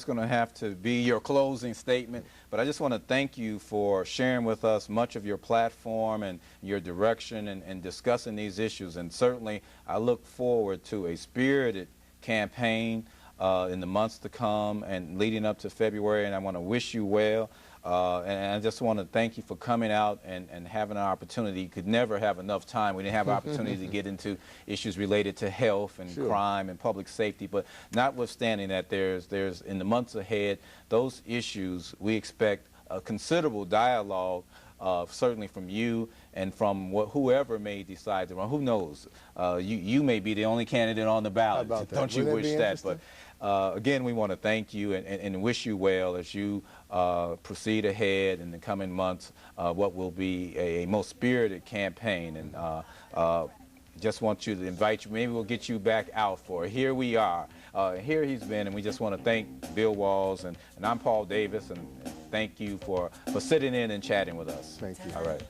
going to have to be your closing statement. But I just want to thank you for sharing with us much of your platform and your direction and discussing these issues. And certainly, I look forward to a spirited campaign in the months to come and leading up to February. And I want to wish you well. And I just want to thank you for coming out and having an opportunity. You could never have enough time. We didn't have an opportunity to get into issues related to health and crime and public safety. But notwithstanding that, there's in the months ahead, those issues, we expect a considerable dialogue, certainly from you and from whoever may decide to run. Who knows? You may be the only candidate on the ballot. Don't you wish that? But again, we want to thank you and wish you well as you proceed ahead in the coming months, what will be a most spirited campaign. And just want you to invite you. Maybe we'll get you back out for it. Here we are. Here he's been, and we just want to thank Bill Walls, and I'm Paul Davis, and thank you for sitting in and chatting with us. Thank you. All right.